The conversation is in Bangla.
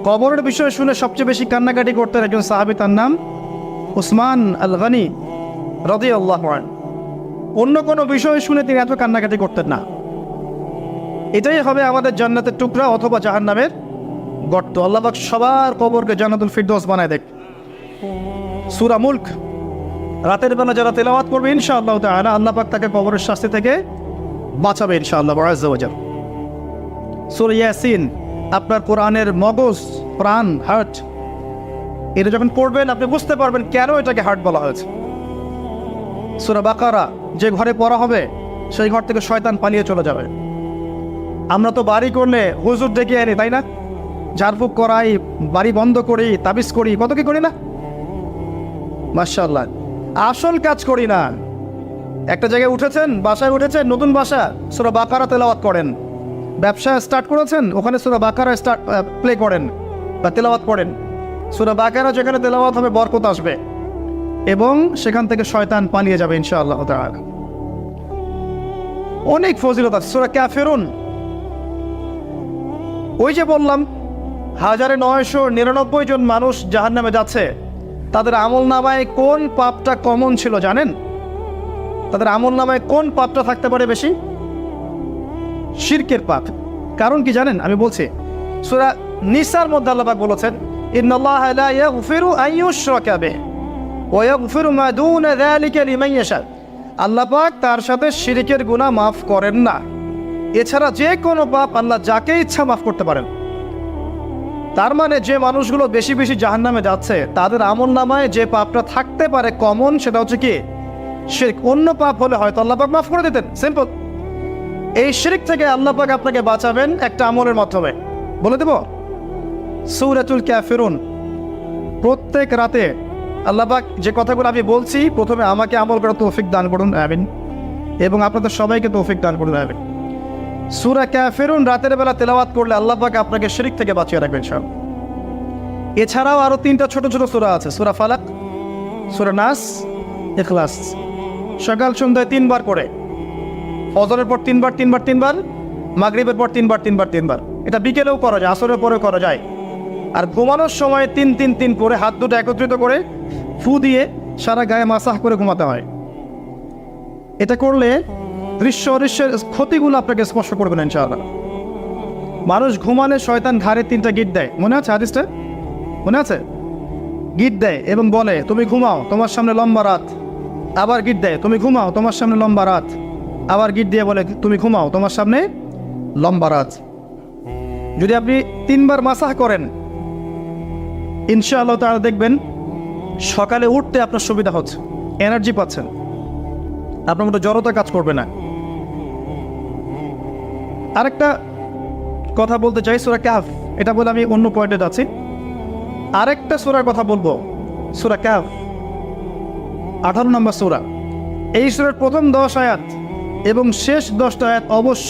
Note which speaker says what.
Speaker 1: কবরের বিষয় শুনে সবচেয়ে বেশি কান্নাকাটি করতেন একজন সাহাবী, তার নাম উসমান আল গনি রাদিয়াল্লাহু আনহু। অন্য কোনো বিষয় শুনে তিনি এত কান্নাকাটি করতেন না। এটাই হবে আমাদের জান্নাতের টুকরা অথবা জাহান্নামের গর্ত। আল্লাহ পাক সবার কবরকে জান্নাতুল ফিরদৌস বানায় দেখ। সূরা মুলক রাতের বেলা যারা তেলাওয়াত করবে ইনশাআল্লাহ তাআলা আল্লাহ পাক তাকে কবরের শাস্তি থেকে বাঁচাবে ইনশাআল্লাহ আযজা ওয়া জাল। সূরা ইয়াসিন আপনার কোরআনের মগজ, প্রাণ, হার্ট, এটা যখন পড়বেন আপনি বুঝতে পারবেন কেন এটাকে হার্ট বলা হয়েছে। সূরা বাকারা যে ঘরে পড়া হবে সেই ঘর থেকে শয়তান পালিয়ে চলে যাবে। আমরা তো বাড়ি করলে হুজুর ডেকে আনি, তাই না? ঝাড়ফুঁক করাই, বাড়ি বন্ধ করি, তাবিজ করি, কত কি করি না? মাশাআল্লাহ, আসল কাজ করি না। একটা জায়গায় উঠেছেন, বাসায় উঠেছেন, নতুন বাসা, সূরা বাকারা তেলাওয়াত করেন। ব্যবসা স্টার্ট করেছেন, ওখানে সূরা বাকারা প্লে করেন বা তেলাওয়াত করেন। সূরা বাকারা যেখানে তেলাওয়াত হবে বরকত আসবে এবং সেখান থেকে শয়তান পালিয়ে যাবে ইনশাআল্লাহ তাআলা। অনেক ফজিলত আছে। সূরা কাফিরুন, ওই যে বললাম 1999 জন মানুষ জাহান্নামে যাচ্ছে, তাদের আমল নামায় কোন পাপটা কমন ছিল জানেন? তাদের আমল নামায় কোন পাপটা থাকতে পারে বেশি? শিরকের পাপ। কারণ কি জানেন? আমি বলছি, সূরা নিসার মধ্যে আল্লাহ পাক বলেছেন, ইন্নাল্লাহা লা ইয়াগফিরু আন ইউশরাকা বিহি ওয়া ইয়াগফিরু মা দুনা যালিকা লিমান ইয়াশা। আল্লাহ পাক তার সাথে শিরকের গুনাহ মাফ করেন না। এছাড়া যে কোনো পাপ আল্লাহ যাকে ইচ্ছা মাফ করতে পারেন। তার মানে যে মানুষগুলো বেশি বেশি জাহান্নামে যাচ্ছে তাদের আমল নামায় যে পাপটা থাকতে পারে কমন, সেটা হচ্ছে কি? শিরক। অন্য পাপ হলে হয়তো আল্লাহ পাক মাফ করে দিতেন, সিম্পল। এই শিরক থেকে আল্লাহ পাক আপনাকে বাঁচাবেন একটা আমলের মাধ্যমে। বলে দেব, সূরাতুল কাফিরুন প্রত্যেক রাতে আল্লাহ পাক যে কথাগুলো আমি বলছি, প্রথমে আমাকে আমল করার তৌফিক দান করুন, আমিন, এবং আপনাদের সবাইকে তৌফিক দান করুন, আমিন। সূরা কাফিরুন রাতের বেলা তেলাওয়াত করলে আল্লাহ পাক আপনাকে শিরক থেকে বাঁচিয়ে রাখবেন সব। এছাড়াও আরো 3টা ছোট ছোট সূরা আছে, সূরা ফালাক, সূরা নাস, ইখলাস। সকাল সন্ধ্যায় 3 বার করে, ফজরের পর 3 বার 3 বার 3 বার, মাগরিবের পর 3 বার 3 বার 3 বার। এটা বিকেলেও করা যায়, আসরের পরেও করা যায়। আর ঘুমানোর সময় 3-3-3 করে হাত দুটো একত্রিত করে ফু দিয়ে সারা গায়ে মাসাহ করে ঘুমাতে হয়। এটা করলে দৃশ্য অদৃশ্যের ক্ষতিগুলো আপনাকে স্পর্শ করবে না ইনশাআল্লাহ। মানুষ ঘুমালে শয়তান ঘাড়ে 3টা গিট দেয়, মনে আছে হাদিসটা? মনে আছে? গিট দেয় এবং বলে, তুমি ঘুমাও, তোমার সামনে লম্বা রাত। আবার গিট দেয়, তুমি ঘুমাও, তোমার সামনে লম্বা রাত। আবার গিট দিয়ে বলে, তুমি ঘুমাও, তোমার সামনে লম্বা রাত। যদি আপনি 3 বার মাসাহ করেন ইনশাআল্লাহ তাআলা দেখবেন সকালে উঠতে আপনার সুবিধা হচ্ছে, এনার্জি পাচ্ছেন, আপনার মতো জড়তা কাজ করবে না। আরেকটা কথা বলতে চাই, সূরা কাহফ, এটা বলে আমি অন্য পয়েন্টে যাচ্ছি। আরেকটা সূরার কথা বলবো, সূরা কাহফ 18 নম্বর সূরা। এই সূরার প্রথম 10 আয়াত এবং শেষ 10টা আয়াত অবশ্যই